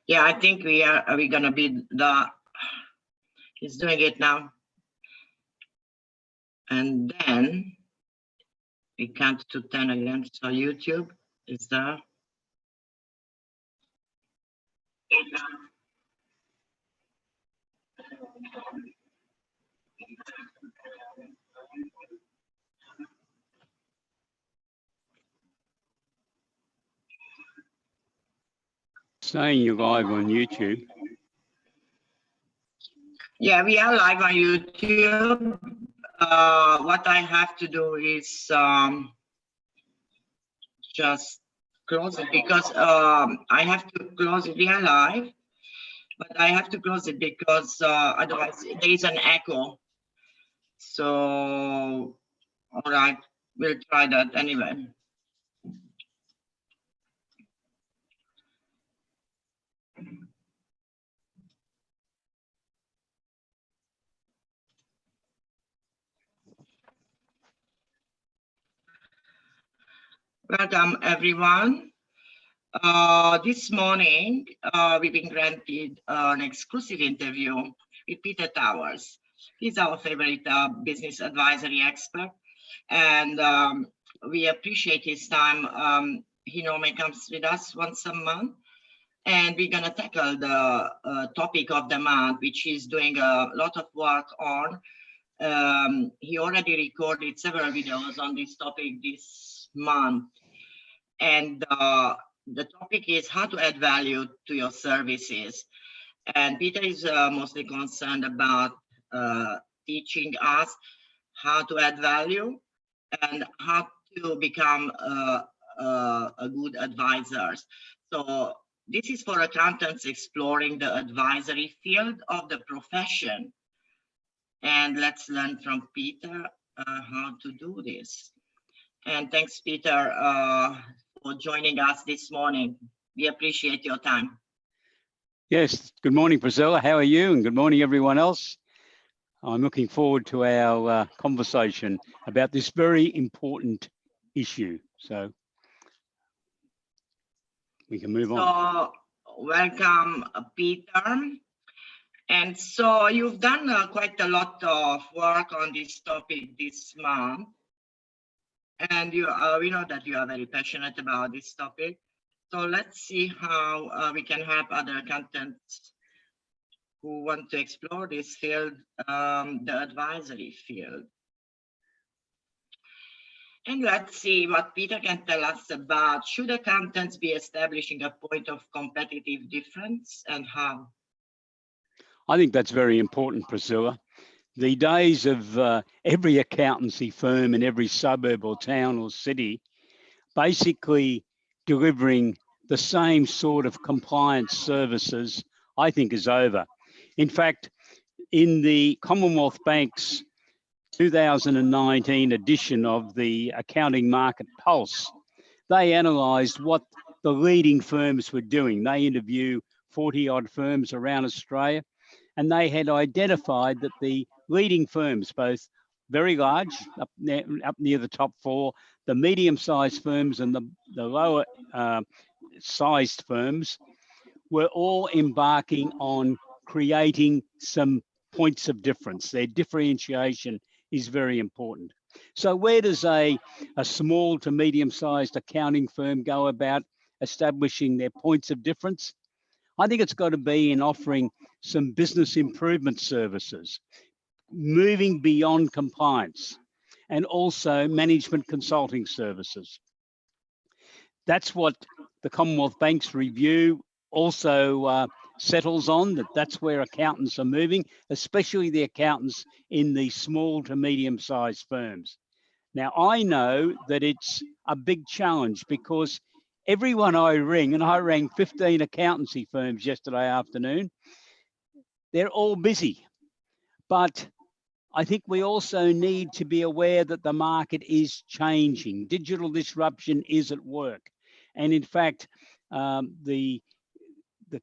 Yeah, I think we gonna be the. He's doing it now, and then we count to 10 again. So YouTube is there. Saying you're live on YouTube. Yeah, we are live on YouTube. What I have to do is just close it because I have to close it. We are live, but I have to close it because otherwise there is an echo. So, all right, we'll try that anyway. Welcome, everyone. This morning, we've been granted an exclusive interview with Peter Towers. He's our favorite business advisory expert, and we appreciate his time. He normally comes with us once a month, and we're going to tackle the topic of the month, which he's doing a lot of work on. He already recorded several videos on this topic this month. And the topic is how to add value to your services. And Peter is mostly concerned about teaching us how to add value and how to become a good advisors. So this is for accountants exploring the advisory field of the profession. And let's learn from Peter how to do this. And thanks, Peter, for joining us this morning. We appreciate your time. Yes, good morning, Priscilla. How are you? And good morning, everyone else. I'm looking forward to our conversation about this very important issue. So we can move on. Welcome, Peter. And so you've done quite a lot of work on this topic this month. And we know that you are very passionate about this topic. So let's see how we can help other accountants who want to explore this field, the advisory field. And let's see what Peter can tell us about, should accountants be establishing a point of competitive difference and how? I think that's very important, Priscilla. The days of every accountancy firm in every suburb or town or city basically delivering the same sort of compliance services, I think, is over. In fact, in the Commonwealth Bank's 2019 edition of the Accounting Market Pulse, they analysed what the leading firms were doing. They interviewed 40-odd firms around Australia, and they had identified that the leading firms, both very large, up near the top four, the medium-sized firms and the lower sized firms, were all embarking on creating some points of difference. Their differentiation is very important. So where does a small to medium-sized accounting firm go about establishing their points of difference? I think it's got to be in offering some business improvement services, moving beyond compliance, and also management consulting services. That's what the Commonwealth Bank's review also settles on, that's where accountants are moving, especially the accountants in the small to medium-sized firms. Now, I know that it's a big challenge because everyone I ring, and I rang 15 accountancy firms yesterday afternoon, they're all busy. But I think we also need to be aware that the market is changing. Digital disruption is at work. And in fact, the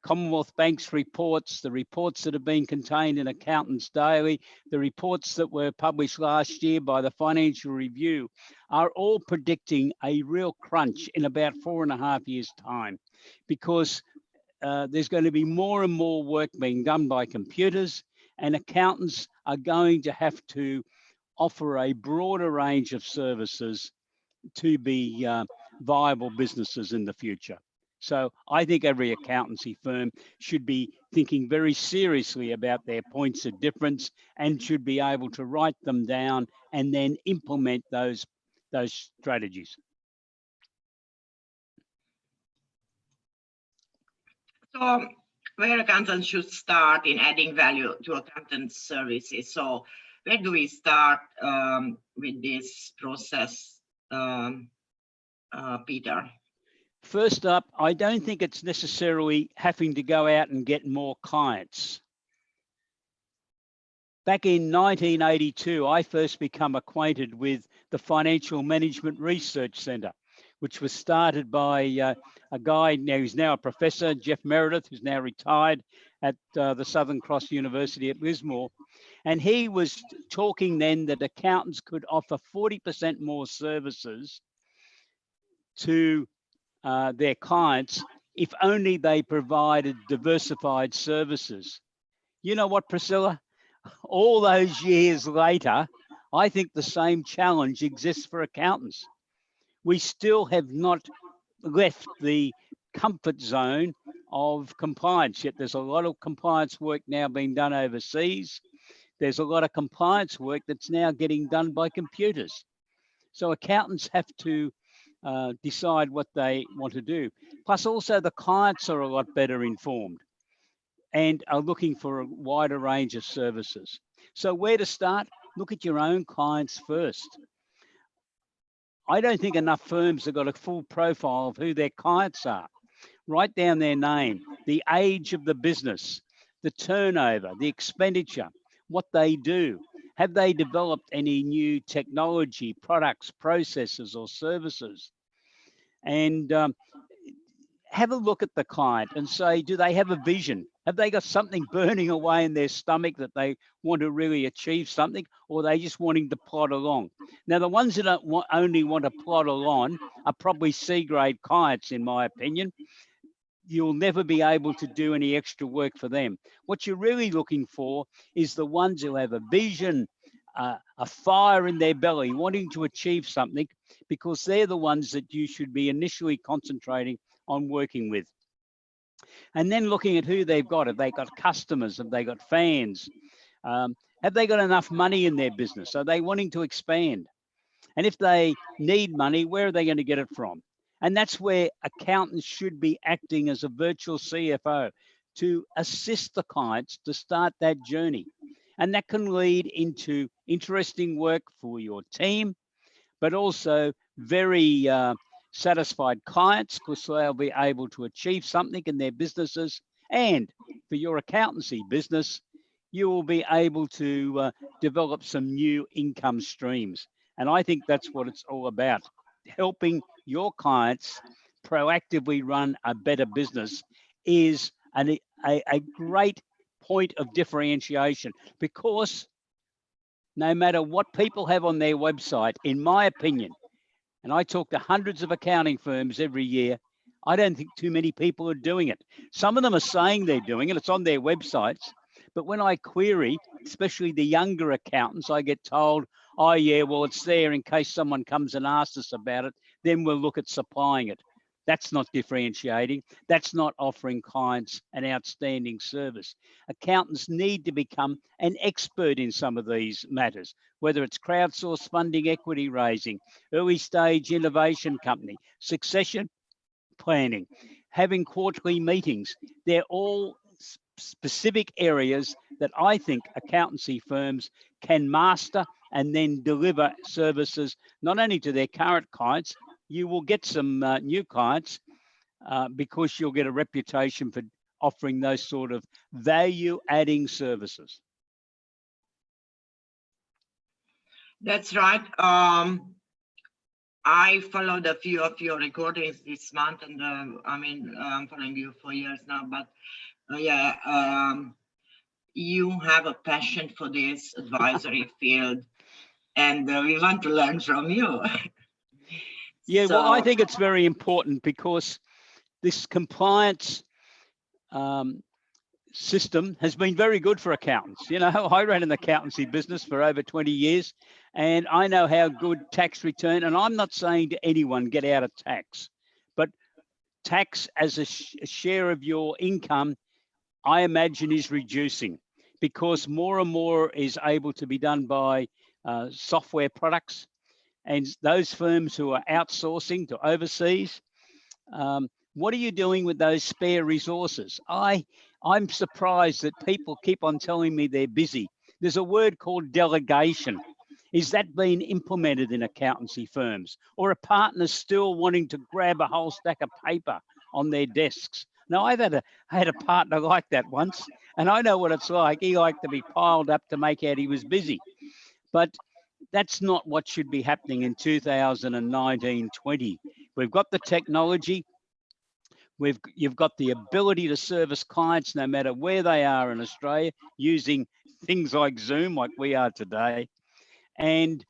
Commonwealth Bank's reports, the reports that have been contained in Accountants Daily, the reports that were published last year by the Financial Review are all predicting a real crunch in about 4.5 years' time, because there's going to be more and more work being done by computers, and accountants are going to have to offer a broader range of services to be viable businesses in the future. So I think every accountancy firm should be thinking very seriously about their points of difference and should be able to write them down and then implement those strategies. So where accountants should start in adding value to accountant services. So where do we start with this process, Peter? First up, I don't think it's necessarily having to go out and get more clients. Back in 1982, I first became acquainted with the Financial Management Research Centre, which was started by a guy who's now a professor, Jeff Meredith, who's now retired at the Southern Cross University at Lismore. And he was talking then that accountants could offer 40% more services to their clients if only they provided diversified services. You know what, Priscilla? All those years later, I think the same challenge exists for accountants. We still have not left the comfort zone of compliance yet. There's a lot of compliance work now being done overseas. There's a lot of compliance work that's now getting done by computers. So accountants have to decide what they want to do. Plus also the clients are a lot better informed and are looking for a wider range of services. So where to start? Look at your own clients first. I don't think enough firms have got a full profile of who their clients are. Write down their name, the age of the business, the turnover, the expenditure, what they do. Have they developed any new technology, products, processes, or services? And have a look at the client and say, do they have a vision? Have they got something burning away in their stomach that they want to really achieve something, or are they just wanting to plod along? Now, the ones that only want to plod along are probably C-grade clients, in my opinion. You'll never be able to do any extra work for them. What you're really looking for is the ones who have a vision, a fire in their belly, wanting to achieve something, because they're the ones that you should be initially concentrating on working with. And then looking at who they've got. Have they got customers? Have they got fans? Have they got enough money in their business? Are they wanting to expand? And if they need money, where are they going to get it from? And that's where accountants should be acting as a virtual CFO to assist the clients to start that journey. And that can lead into interesting work for your team, but also very satisfied clients, because they'll be able to achieve something in their businesses. And for your accountancy business, you will be able to develop some new income streams. And I think that's what it's all about, helping your clients proactively run a better business is a great point of differentiation, because no matter what people have on their website, in my opinion, and I talk to hundreds of accounting firms every year, I don't think too many people are doing it. Some of them are saying they're doing it, it's on their websites, but when I query, especially the younger accountants, I get told, oh yeah, well, it's there in case someone comes and asks us about it, then we'll look at supplying it. That's not differentiating. That's not offering clients an outstanding service. Accountants need to become an expert in some of these matters, whether it's crowdsourced funding, equity raising, early stage innovation company, succession planning, having quarterly meetings. They're all specific areas that I think accountancy firms can master and then deliver services not only to their current clients. You will get some new clients because you'll get a reputation for offering those sort of value-adding services. That's right. I followed a few of your recordings this month, and I'm following you for years now, but you have a passion for this advisory field, and we want to learn from you. Yeah, well, I think it's very important because this compliance system has been very good for accountants. You know, I ran an accountancy business for over 20 years, and I know how good tax return, and I'm not saying to anyone get out of tax, but tax as a share of your income, I imagine, is reducing because more and more is able to be done by software products, and those firms who are outsourcing to overseas, what are you doing with those spare resources? I'm surprised that people keep on telling me they're busy. There's a word called delegation. Is that being implemented in accountancy firms, or are partners still wanting to grab a whole stack of paper on their desks? Now, I had a partner like that once, and I know what it's like. He liked to be piled up to make out he was busy. But that's not what should be happening in 2019-20. We've got the technology. You've got the ability to service clients no matter where they are in Australia using things like Zoom, like we are today. And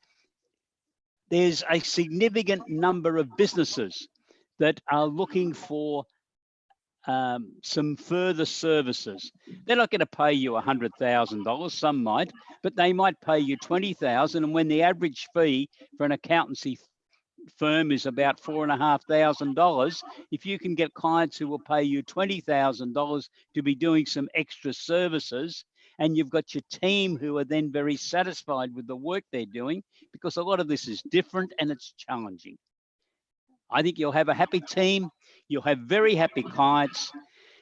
there's a significant number of businesses that are looking for some further services. They're not going to pay you $100,000, some might, but they might pay you $20,000. And when the average fee for an accountancy firm is about $4,500, if you can get clients who will pay you $20,000 to be doing some extra services, and you've got your team who are then very satisfied with the work they're doing, because a lot of this is different and it's challenging. I think you'll have a happy team, you'll have very happy clients,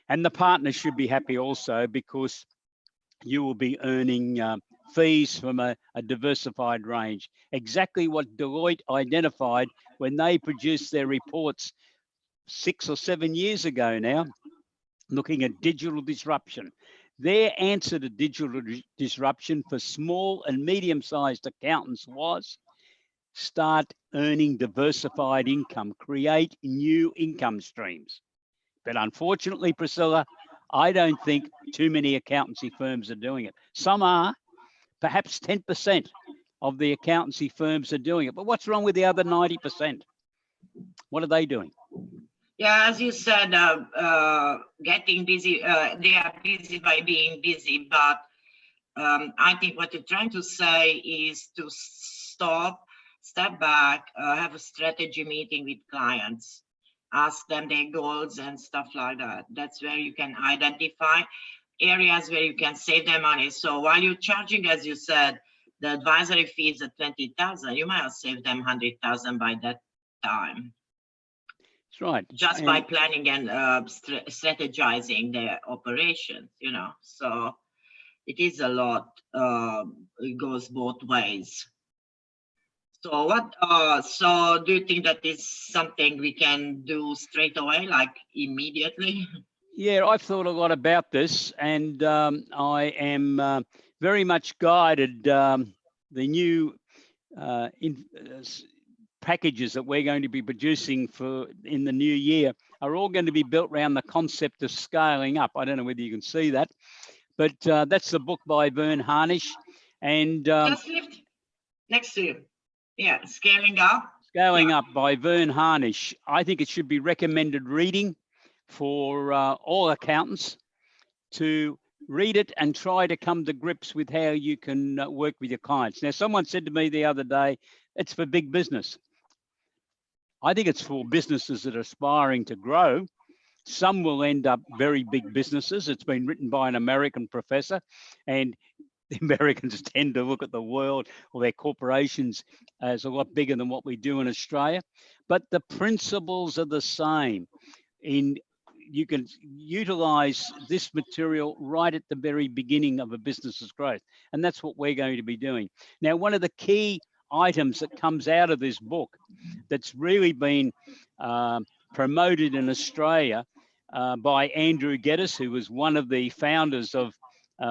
and the partners should be happy also because you will be earning fees from a diversified range. Exactly what Deloitte identified when they produced their reports 6 or 7 years ago now, looking at digital disruption. Their answer to digital disruption for small and medium-sized accountants was start earning diversified income, create new income streams. But unfortunately, Priscilla, I don't think too many accountancy firms are doing it. Some are, perhaps 10% of the accountancy firms are doing it. But what's wrong with the other 90%? What are they doing? Yeah, as you said, getting busy, they are busy by being busy, but I think what you're trying to say is to stop, step back, have a strategy meeting with clients, ask them their goals and stuff like that. That's where you can identify areas where you can save them money. So while you're charging, as you said, the advisory fees at 20,000, you might have saved them 100,000 by that time. That's right. Just by planning and strategizing their operations, you know. So it is a lot. It goes both ways. So what? So do you think that is something we can do straight away, like immediately? Yeah, I've thought a lot about this, and I am very much guided. The new packages that we're going to be producing in the new year are all going to be built around the concept of scaling up. I don't know whether you can see that, but that's the book by Verne Harnish. And just lift next to you. Yeah, Scaling Up. Scaling Up by Verne Harnish. I think it should be recommended reading for all accountants to read it and try to come to grips with how you can work with your clients. Now, someone said to me the other day, it's for big business. I think it's for businesses that are aspiring to grow. Some will end up very big businesses. It's been written by an American professor, and the Americans tend to look at the world or their corporations as a lot bigger than what we do in Australia. But the principles are the same. You can utilize this material right at the very beginning of a business's growth. And that's what we're going to be doing. Now, one of the key items that comes out of this book that's really been promoted in Australia by Andrew Geddes, who was one of the founders of,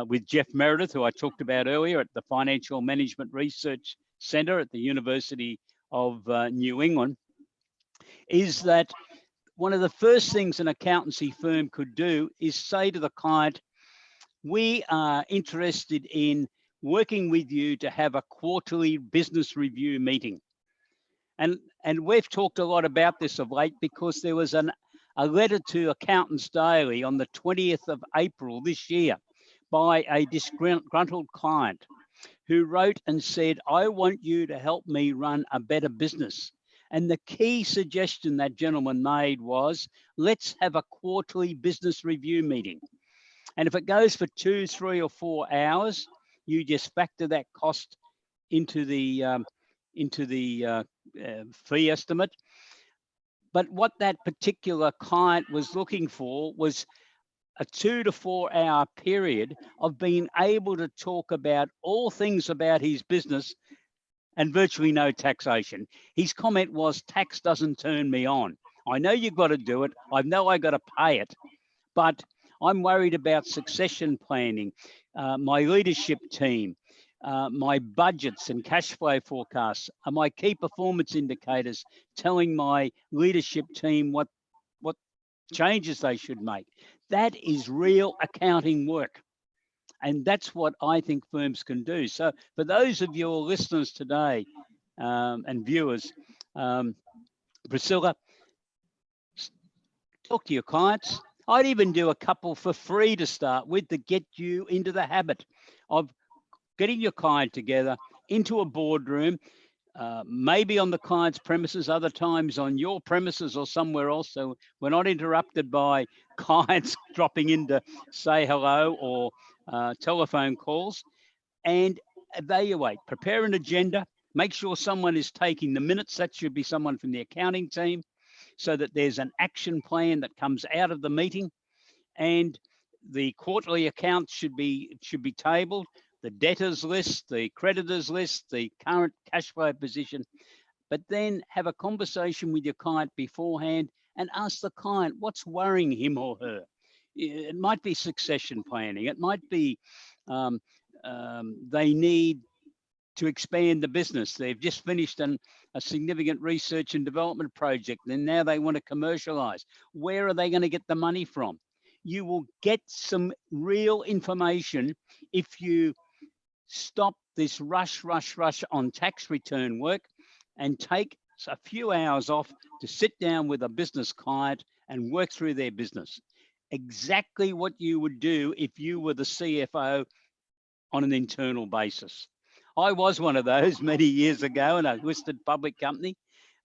with Jeff Meredith, who I talked about earlier at the Financial Management Research Centre at the University of New England, is that one of the first things an accountancy firm could do is say to the client, we are interested in working with you to have a quarterly business review meeting. And we've talked a lot about this of late because there was a a letter to Accountants Daily on the 20th of April this year by a disgruntled client who wrote and said, I want you to help me run a better business. And the key suggestion that gentleman made was, let's have a quarterly business review meeting. And if it goes for 2, 3 or 4 hours, you just factor that cost into the fee estimate. But what that particular client was looking for was a 2 to 4 hour period of being able to talk about all things about his business and virtually no taxation. His comment was, tax doesn't turn me on. I know you've got to do it. I know I got to pay it, but I'm worried about succession planning, my leadership team, my budgets and cash flow forecasts, my key performance indicators, telling my leadership team what changes they should make. That is real accounting work. And that's what I think firms can do. So for those of your listeners today and viewers, Priscilla, talk to your clients. I'd even do a couple for free to start with to get you into the habit of getting your client together into a boardroom, maybe on the client's premises, other times on your premises or somewhere else. So we're not interrupted by clients dropping in to say hello or telephone calls, and evaluate, prepare an agenda, make sure someone is taking the minutes. That should be someone from the accounting team, so that there's an action plan that comes out of the meeting. And the quarterly accounts should be tabled, the debtors list, the creditors list, the current cash flow position, but then have a conversation with your client beforehand and ask the client what's worrying him or her. It might be succession planning. It might be they need to expand the business. They've just finished a significant research and development project, and now they want to commercialize. Where are they going to get the money from? You will get some real information if you stop this rush on tax return work and take a few hours off to sit down with a business client and work through their business. Exactly what you would do if you were the CFO on an internal basis. I was one of those many years ago in a listed public company.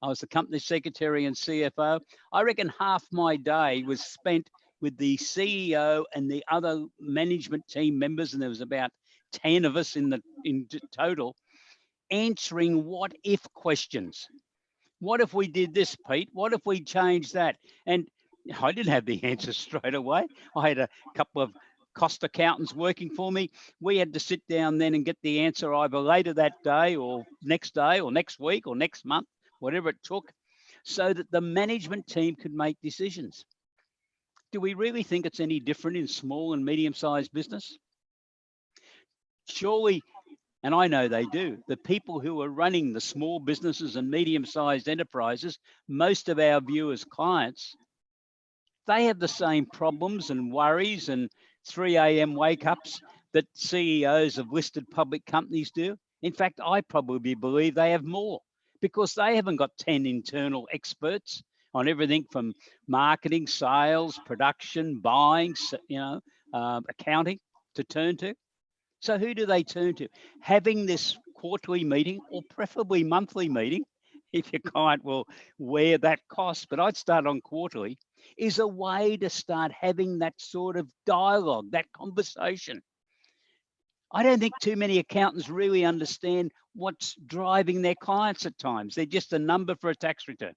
I was the company secretary and CFO. I reckon half my day was spent with the CEO and the other management team members, and there was about 10 of us in total, answering what if questions. What if we did this, Pete? What if we changed that? And I didn't have the answer straight away. I had a couple of cost accountants working for me. We had to sit down then and get the answer either later that day or next week or next month, whatever it took, so that the management team could make decisions. Do we really think it's any different in small and medium-sized business? Surely, and I know they do, the people who are running the small businesses and medium-sized enterprises, most of our viewers' clients, they have the same problems and worries and 3 a.m. wake-ups that CEOs of listed public companies do. In fact, I probably believe they have more, because they haven't got 10 internal experts on everything from marketing, sales, production, buying, accounting to turn to. So who do they turn to? Having this quarterly meeting, or preferably monthly meeting, if your client will wear that cost, but I'd start on quarterly, is a way to start having that sort of dialogue, that conversation. I don't think too many accountants really understand what's driving their clients at times. They're just a number for a tax return.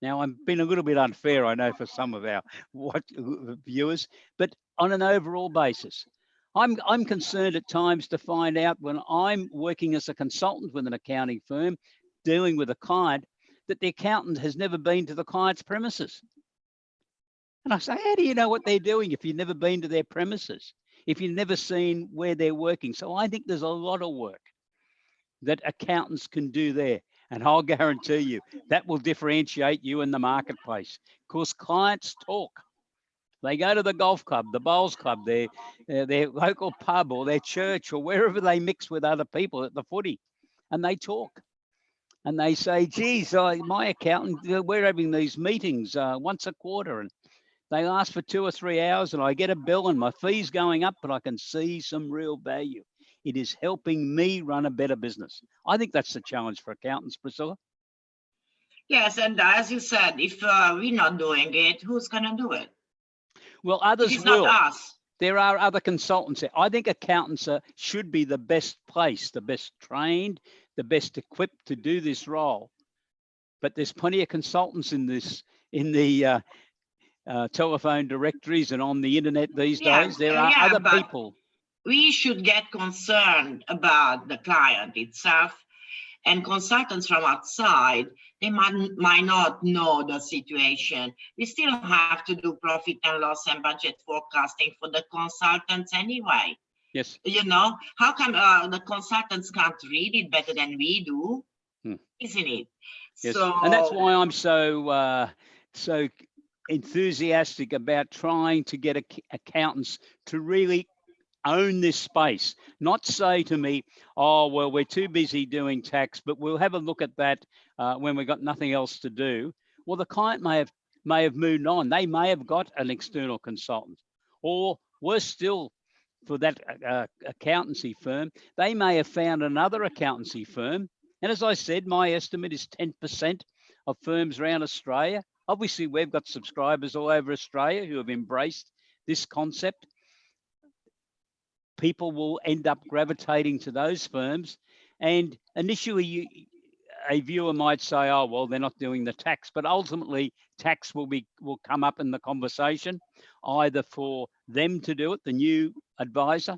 Now, I'm being a little bit unfair, I know, for some of our viewers, but on an overall basis, I'm concerned at times to find out when I'm working as a consultant with an accounting firm, dealing with a client, that the accountant has never been to the client's premises. And I say, how do you know what they're doing if you've never been to their premises, if you've never seen where they're working? So I think there's a lot of work that accountants can do there. And I'll guarantee you that will differentiate you in the marketplace, because clients talk. They go to the golf club, the bowls club, their local pub or their church or wherever they mix with other people at the footy, and they talk. and they say, geez, my accountant, we're having these meetings once a quarter, and they last for 2 or 3 hours, and I get a bill and my fee's going up, but I can see some real value. It is helping me run a better business. I think that's the challenge for accountants, Priscilla. Yes, and as you said, if we're not doing it, who's going to do it? Well, It others is not will. us. There are other consultants. I think accountants should be the best placed, the best trained, the best equipped to do this role. But there's plenty of consultants in the telephone directories and on the internet these days. There are other people. We should get concerned about the client itself, and consultants from outside, they might not know the situation. We still have to do profit and loss and budget forecasting for the consultants anyway. Yes. You know, how come the consultants can't read it better than we do? Isn't it? Yes. So, and that's why I'm so enthusiastic about trying to get accountants to really own this space, not say to me, oh, well, we're too busy doing tax, but we'll have a look at that when we've got nothing else to do. Well, the client may have moved on. They may have got an external consultant, or worse still, for that accountancy firm, they may have found another accountancy firm. And as I said, my estimate is 10% of firms around Australia. Obviously, we've got subscribers all over Australia who have embraced this concept. People will end up gravitating to those firms. And initially, a viewer might say, oh, well, they're not doing the tax. But ultimately, tax will come up in the conversation, either for them to do it, the new advisor,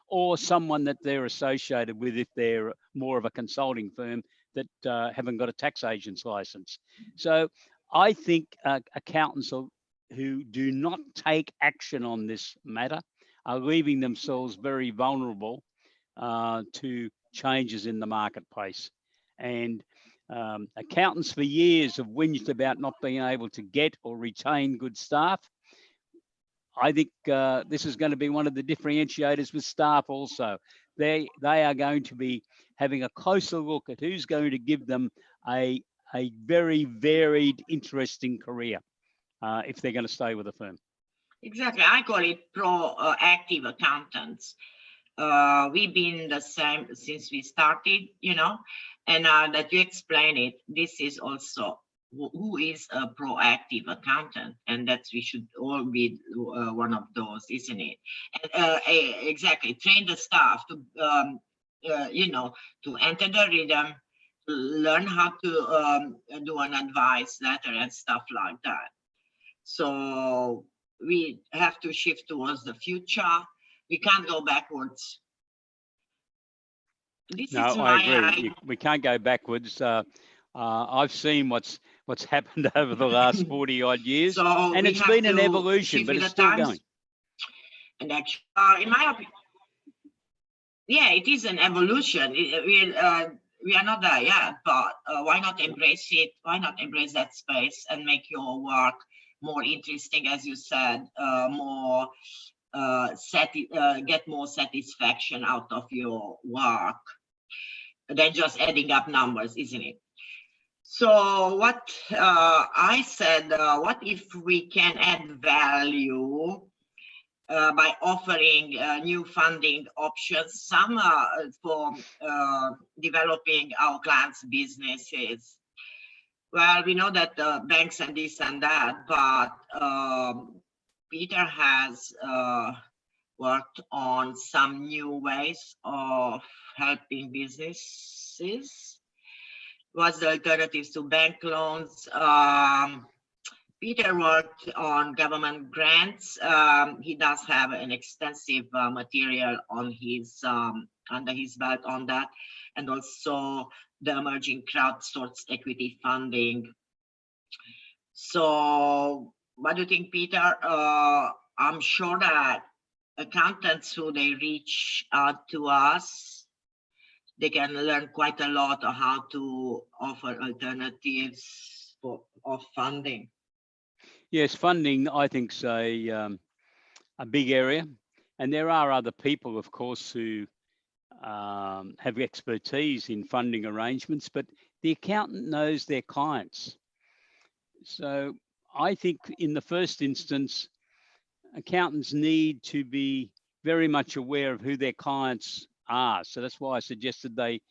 or someone that they're associated with if they're more of a consulting firm that haven't got a tax agent's license. So I think accountants who do not take action on this matter are leaving themselves very vulnerable to changes in the marketplace. And accountants for years have whinged about not being able to get or retain good staff. I think this is going to be one of the differentiators with staff also. They are going to be having a closer look at who's going to give them a very varied, interesting career if they're going to stay with a firm. Exactly. I call it proactive accountants. We've been the same since we started, you know, and that you explain it, this is also who is a proactive accountant, and that we should all be one of those, isn't it? And exactly, train the staff to, you know, to enter the rhythm, learn how to do an advice letter and stuff like that. So we have to shift towards the future. We can't go backwards. I agree. We can't go backwards. I've seen what's happened over the last 40 odd years, so and it's been an evolution, but it's still going. And actually, in my opinion, yeah, it is an evolution. We are not there yet, but why not embrace it? Why not embrace that space and make your work more interesting, as you said, more get more satisfaction out of your work than just adding up numbers, isn't it? So what I said, what if we can add value by offering new funding options, some for developing our clients' businesses? Well, we know that banks and this and that, but Peter has worked on some new ways of helping businesses. What's the alternatives to bank loans? Peter worked on government grants. He does have an extensive material on his under his belt on that, and also the emerging crowdsourced equity funding. So what do you think, Peter? I'm sure that accountants who they reach out to us, they can learn quite a lot on how to offer alternatives of funding. Yes, funding, I think, is a big area. And there are other people, of course, who have expertise in funding arrangements, but the accountant knows their clients. So I think in the first instance, accountants need to be very much aware of who their clients are. So that's why I suggested they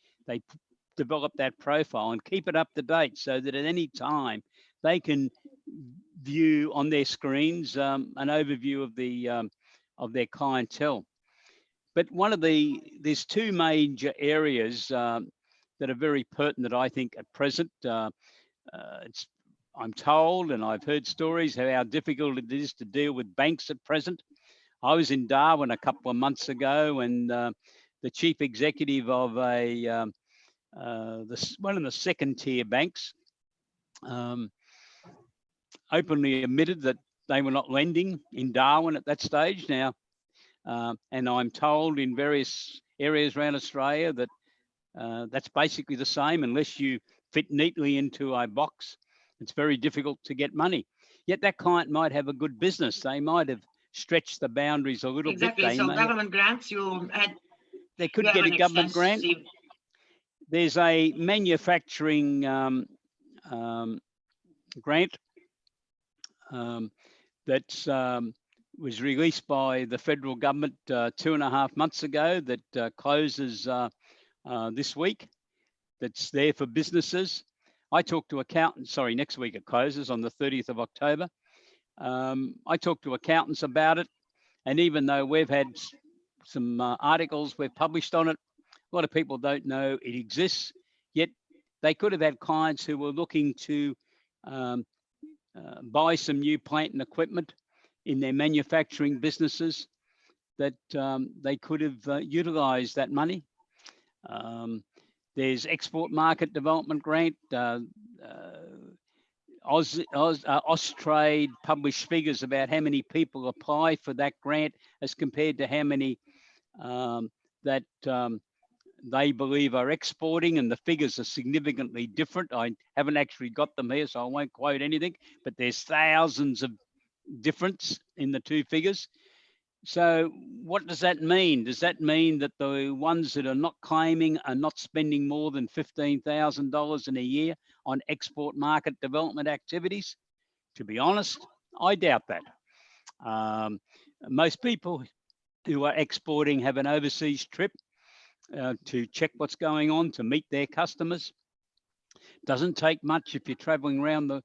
develop that profile and keep it up to date so that at any time they can view on their screens an overview of their clientele. But there's two major areas that are very pertinent, I think, at present. I'm told, and I've heard stories of how difficult it is to deal with banks at present. I was in Darwin a couple of months ago, and the chief executive of one of the second-tier banks openly admitted that they were not lending in Darwin at that stage. Now, and I'm told in various areas around Australia that that's basically the same. Unless you fit neatly into a box, it's very difficult to get money. Yet that client might have a good business. They might have stretched the boundaries a little bit. Exactly. So government grants, they could get a government grant. There's a manufacturing grant that was released by the federal government 2.5 months ago that closes this week. That's there for businesses. I talked to accountants, next week it closes on the 30th of October. I talked to accountants about it. And even though we've had some articles we've published on it, a lot of people don't know it exists. Yet they could have had clients who were looking to buy some new plant and equipment in their manufacturing businesses that they could have utilised that money. There's export market development grant. Austrade published figures about how many people apply for that grant as compared to how many that they believe are exporting, and the figures are significantly different. I haven't actually got them here, so I won't quote anything, but there's thousands of difference in the two figures. So what does that mean? Does that mean that the ones that are not claiming are not spending more than $15,000 in a year on export market development activities? To be honest, I doubt that. Most people who are exporting have an overseas trip to check what's going on, to meet their customers. Doesn't take much if you're traveling around the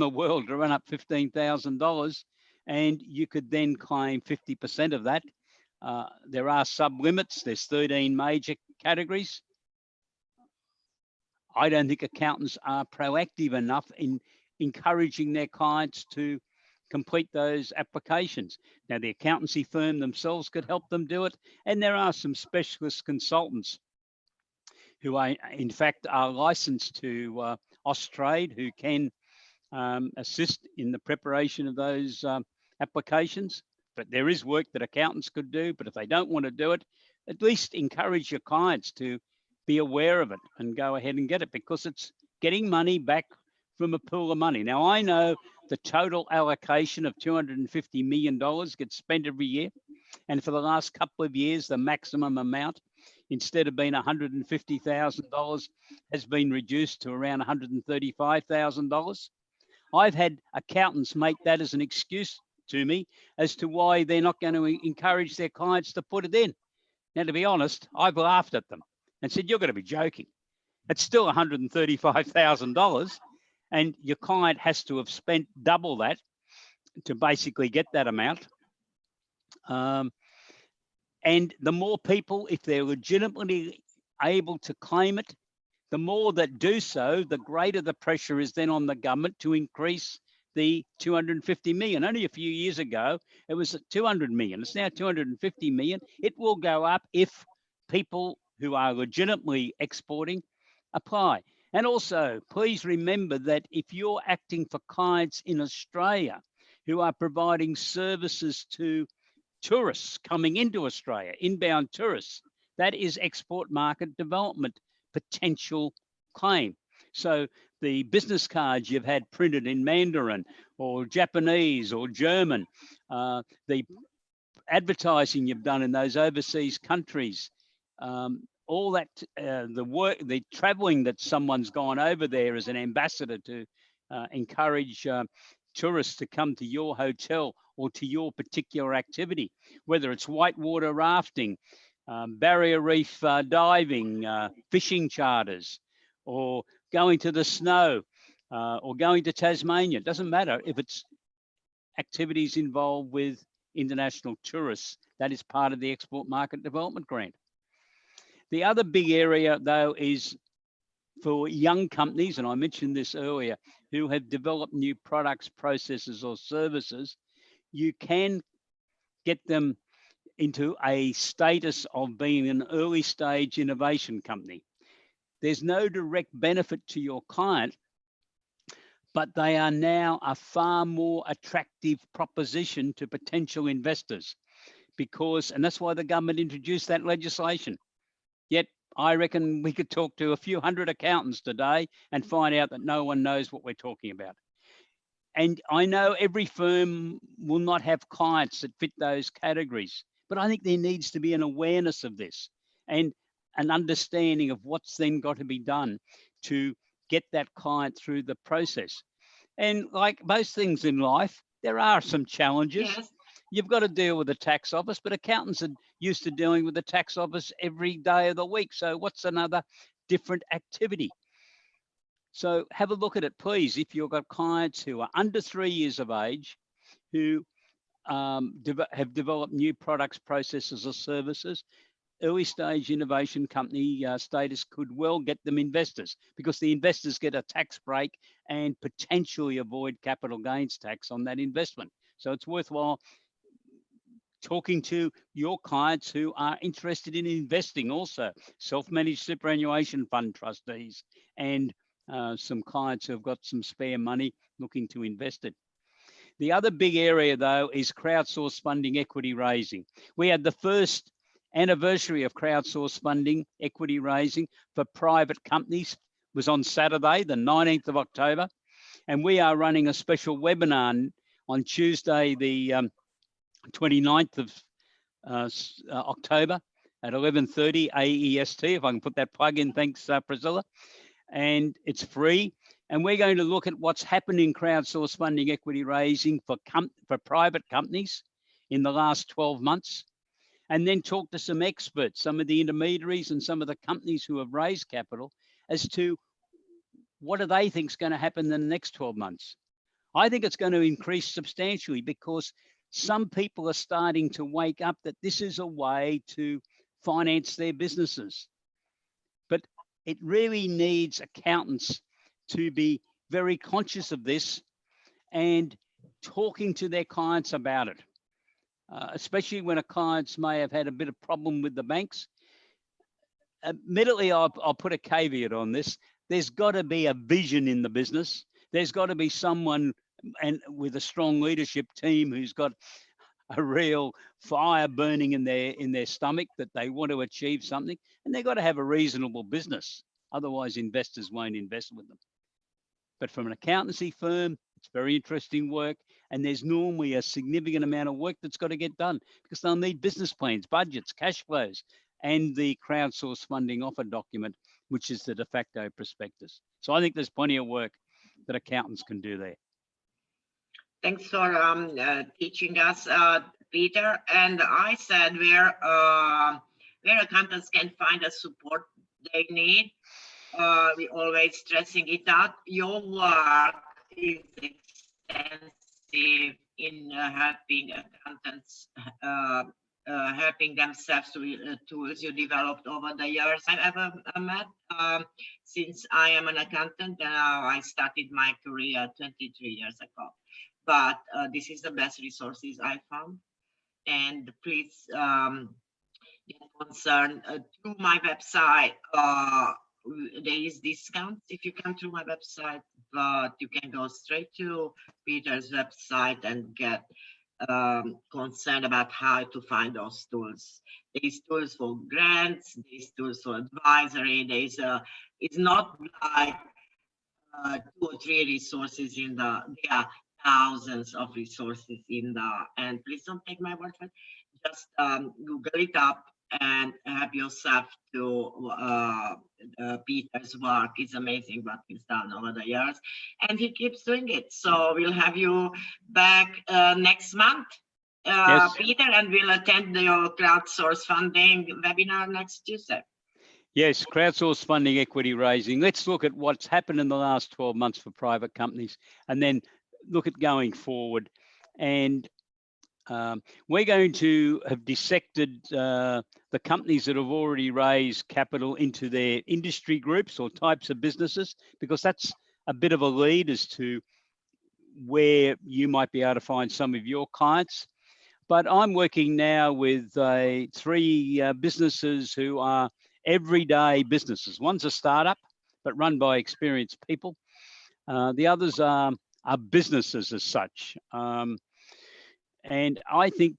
world to run up $15,000. And you could then claim 50% of that. There are sub-limits. There's 13 major categories. I don't think accountants are proactive enough in encouraging their clients to complete those applications. Now, the accountancy firm themselves could help them do it. And there are some specialist consultants who are, in fact, are licensed to Austrade, who can assist in the preparation of those applications. But there is work that accountants could do, but if they don't want to do it, at least encourage your clients to be aware of it and go ahead and get it, because it's getting money back from a pool of money. Now, I know the total allocation of $250 million gets spent every year. And for the last couple of years, the maximum amount, instead of being $150,000, has been reduced to around $135,000. I've had accountants make that as an excuse to me as to why they're not going to encourage their clients to put it in. Now, to be honest, I've laughed at them and said, you're going to be joking. It's still $135,000, and your client has to have spent double that to basically get that amount. And the more people, if they're legitimately able to claim it, the more that do so, the greater the pressure is then on the government to increase the 250 million. Only a few years ago, it was 200 million. It's now 250 million. It will go up if people who are legitimately exporting apply. And also, please remember that if you're acting for clients in Australia who are providing services to tourists coming into Australia, inbound tourists, that is export market development potential claim. So the business cards you've had printed in Mandarin or Japanese or German, the advertising you've done in those overseas countries, all that, the work, the traveling that someone's gone over there as an ambassador to encourage tourists to come to your hotel or to your particular activity, whether it's whitewater rafting, barrier reef diving, fishing charters, or going to the snow, or going to Tasmania. It doesn't matter if it's activities involved with international tourists. That is part of the Export Market Development Grant. The other big area, though, is for young companies, and I mentioned this earlier, who have developed new products, processes, or services. You can get them into a status of being an early stage innovation company. There's no direct benefit to your client, but they are now a far more attractive proposition to potential investors because, and that's why the government introduced that legislation. Yet I reckon we could talk to a few hundred accountants today and find out that no one knows what we're talking about. And I know every firm will not have clients that fit those categories, but I think there needs to be an awareness of this and an understanding of what's then got to be done to get that client through the process. And like most things in life, there are some challenges. Yes. You've got to deal with the tax office, but accountants are used to dealing with the tax office every day of the week. So what's another different activity? So have a look at it, please. If you've got clients who are under 3 years of age, who have developed new products, processes, or services, early stage innovation company status could well get them investors because the investors get a tax break and potentially avoid capital gains tax on that investment. So it's worthwhile talking to your clients who are interested in investing also, self-managed superannuation fund trustees, and some clients who have got some spare money looking to invest it. The other big area, though, is crowdsourced funding equity raising. We had the first anniversary of crowdsourced funding equity raising for private companies. It was on Saturday, the 19th of October, and we are running a special webinar on Tuesday, the 29th of October at 11:30 AEST, if I can put that plug in. Thanks, Priscilla. And it's free. And we're going to look at what's happened in crowdsourced funding equity raising for private companies in the last 12 months, and then talk to some experts, some of the intermediaries and some of the companies who have raised capital as to what do they think is going to happen in the next 12 months. I think it's going to increase substantially because some people are starting to wake up that this is a way to finance their businesses. But it really needs accountants to be very conscious of this and talking to their clients about it, especially when a clients may have had a bit of problem with the banks. Admittedly, I'll put a caveat on this. There's got to be a vision in the business. There's got to be someone and with a strong leadership team who's got a real fire burning in their stomach that they want to achieve something, and they've got to have a reasonable business. Otherwise, investors won't invest with them. But from an accountancy firm, it's very interesting work, and there's normally a significant amount of work that's got to get done because they'll need business plans, budgets, cash flows, and the crowdsourced funding offer document, which is the de facto prospectus. So I think there's plenty of work that accountants can do there. Thanks for teaching us, Peter. And I said where accountants can find the support they need. We always stressing it out. Your work is extensive in helping accountants, helping themselves to tools you developed over the years I've ever met. Since I am an accountant, I started my career 23 years ago. But this is the best resources I found. And please get concerned to my website. There is discounts if you come to my website, but you can go straight to Peter's website and get concerned about how to find those tools. There's tools for grants, there's tools for advisory, it's not like 2 or 3 resources in there are thousands of resources in and please don't take my word for it. Just Google it up and help yourself to Peter's work. It's amazing what he's done over the years, and he keeps doing it. So we'll have you back next month, Yes. Peter, and we'll attend your crowdsource funding webinar next Tuesday. Yes, crowdsource funding, equity raising. Let's look at what's happened in the last 12 months for private companies, and then look at going forward. And we're going to have dissected the companies that have already raised capital into their industry groups or types of businesses, because that's a bit of a lead as to where you might be able to find some of your clients. But I'm working now with 3 businesses who are everyday businesses. One's a startup, but run by experienced people. The others are businesses as such. And I think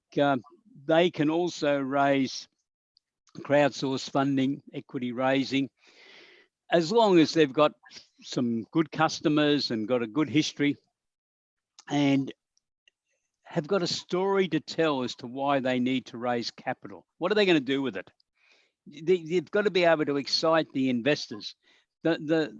they can also raise crowdsource funding, equity raising, as long as they've got some good customers and got a good history and have got a story to tell as to why they need to raise capital. What are they going to do with it? They've got to be able to excite the investors. The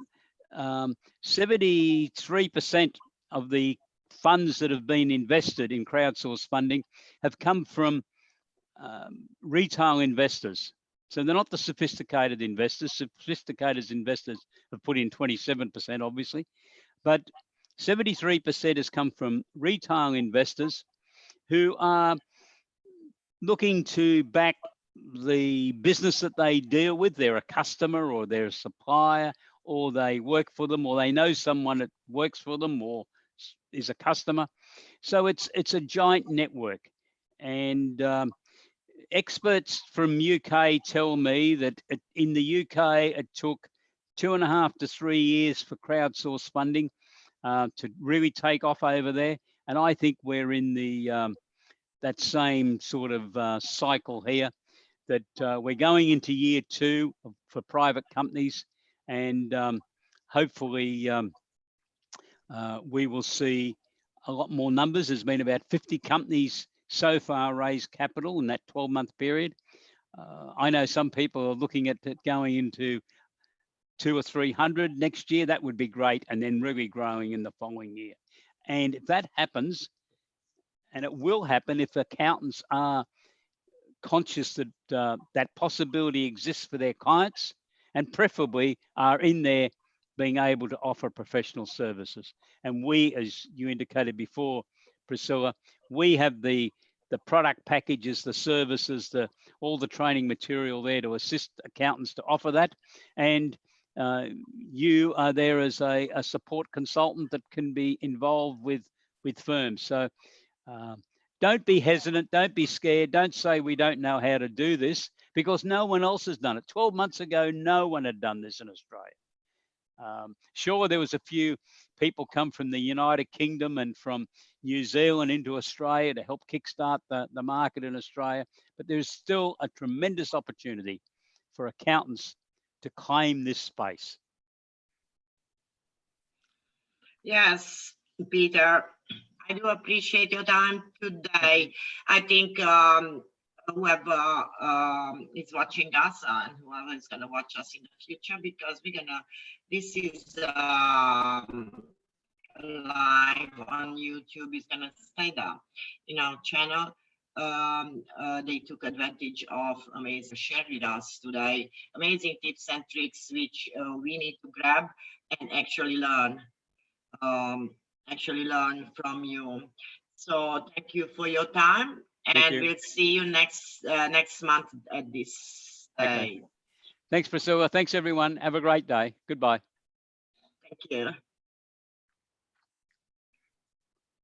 73% of the funds that have been invested in crowdsource funding have come from retail investors. So they're not the sophisticated investors. Sophisticated investors have put in 27%, obviously, but 73% has come from retail investors who are looking to back the business that they deal with. They're a customer or they're a supplier, or they work for them, or they know someone that works for them or is a customer. So it's a giant network. And experts from UK tell me that in the UK, it took 2.5 to 3 years for crowdsource funding to really take off over there. And I think we're in the that same sort of cycle here, that we're going into year 2 for private companies, and hopefully we will see a lot more numbers. There's been about 50 companies so far raised capital in that 12-month period. I know some people are looking at it going into 200 or 300 next year. That would be great, and then really growing in the following year. And if that happens, and it will happen if accountants are conscious that that possibility exists for their clients, and preferably are in there being able to offer professional services. And we, as you indicated before, Priscilla, we have the product packages, the services, all the training material there to assist accountants to offer that. And you are there as a support consultant that can be involved with firms. So don't be hesitant, don't be scared, don't say we don't know how to do this, because no one else has done it. 12 months ago, no one had done this in Australia. Sure, there was a few people come from the United Kingdom and from New Zealand into Australia to help kickstart the market in Australia, but there's still a tremendous opportunity for accountants to claim this space. Yes, Peter, I do appreciate your time today. I think whoever is watching us and whoever is going to watch us in the future, because this is live on YouTube, is going to stay down in our channel. They took advantage of amazing share with us today, amazing tips and tricks which we need to grab and actually learn from you. So thank you for your time, and we'll see you next month at this day. Okay. Thanks, Priscilla. Thanks, everyone. Have a great day. Goodbye. Thank you.